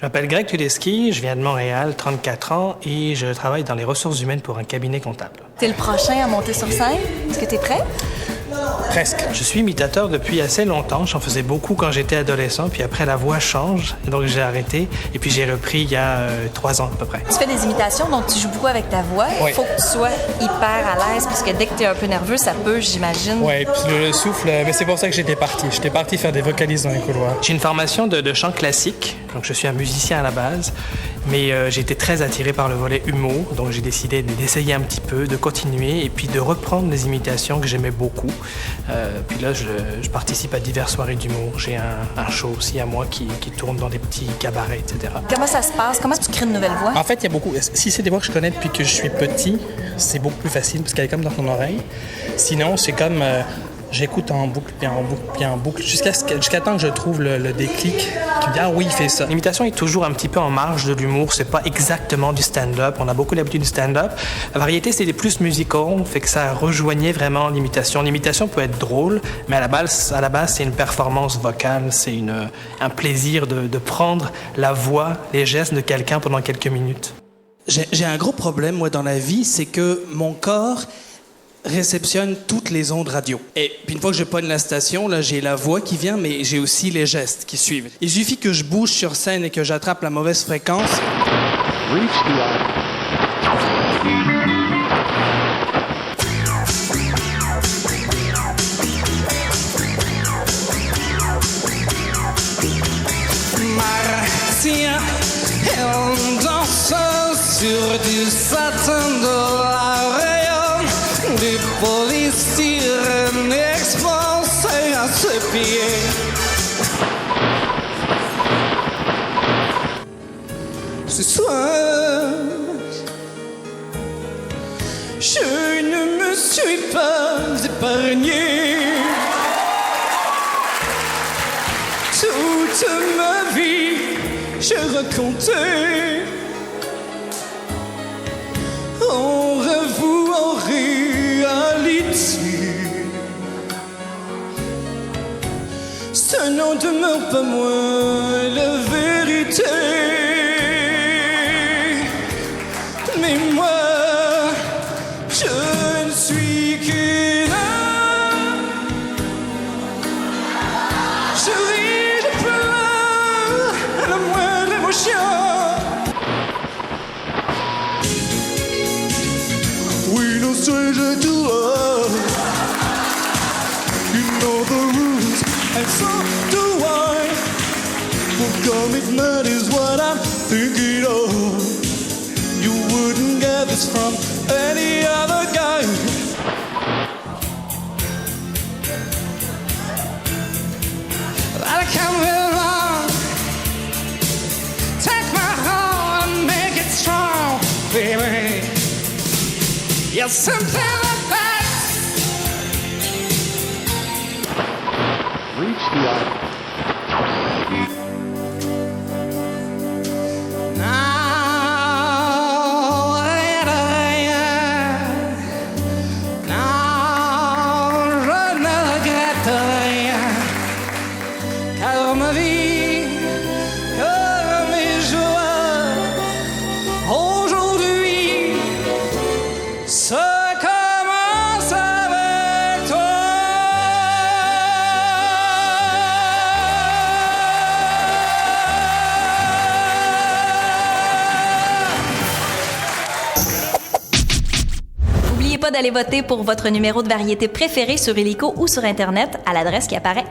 Je m'appelle Greg Tuleski, je viens de Montréal, 34 ans, et je travaille dans les ressources humaines pour un cabinet comptable. T'es le prochain à monter sur scène? Est-ce que t'es prêt? Presque. Je suis imitateur depuis assez longtemps. J'en faisais beaucoup quand j'étais adolescent, puis après, la voix change, et donc j'ai arrêté, et puis j'ai repris il y a 3 ans à peu près. Tu fais des imitations, donc tu joues beaucoup avec ta voix. Oui. Il faut que tu sois hyper à l'aise, parce que dès que t'es un peu nerveux, ça peut, j'imagine. Oui, puis le souffle, mais c'est pour ça que j'étais parti. J'étais parti faire des vocalises dans les couloirs. J'ai une formation de chant classique, donc je suis un musicien à la base, mais j'ai été très attiré par le volet humour, donc j'ai décidé d'essayer un petit peu, de continuer, et puis de reprendre des imitations que j'aimais beaucoup. Puis là, je participe à diverses soirées d'humour. J'ai un show aussi à moi qui tourne dans des petits cabarets, etc. Comment ça se passe? Comment tu crées une nouvelle voix? En fait, il y a beaucoup. Si c'est des voix que je connais depuis que je suis petit, c'est beaucoup plus facile parce qu'elle est comme dans ton oreille. Sinon, c'est comme j'écoute en boucle, puis en boucle, puis en boucle, jusqu'à temps que je trouve le déclic qui me dit « Ah oui, il fait ça ». L'imitation est toujours un petit peu en marge de l'humour. C'est pas exactement du stand-up. On a beaucoup l'habitude du stand-up. La variété, c'est des plus musical, fait que ça rejoignait vraiment l'imitation. L'imitation peut être drôle, mais à la base c'est une performance vocale. C'est un plaisir de prendre la voix, les gestes de quelqu'un pendant quelques minutes. J'ai un gros problème, moi, dans la vie, c'est que mon corps réceptionne toutes les ondes radio. Et puis une fois que je pogne la station, là, j'ai la voix qui vient, mais j'ai aussi les gestes qui suivent. Il suffit que je bouge sur scène et que j'attrape la mauvaise fréquence. Martien, elle danse sur du satin de la rayon, du polystyrène expansé à ses pieds. Ce soir, je ne me suis pas épargné. Toute ma vie, j'ai raconté en rêve ou en réalité. Ça n'en demeure pas moins la vérité. Mais moi, je ne suis qu'une âme. Je ris, je pleure à la moindre émotion. We no stranger to love. You know the rules, and so do I. For commitment is what I'm thinking of. You wouldn't get this from any other guy. I can't live on. Take my heart and make it strong, baby. You're something like that. Reach the eye. Car ma vie, car mes joies, aujourd'hui, ça commence avec toi. N'oubliez pas d'aller voter pour votre numéro de variété préféré sur Illico ou sur Internet à l'adresse qui apparaît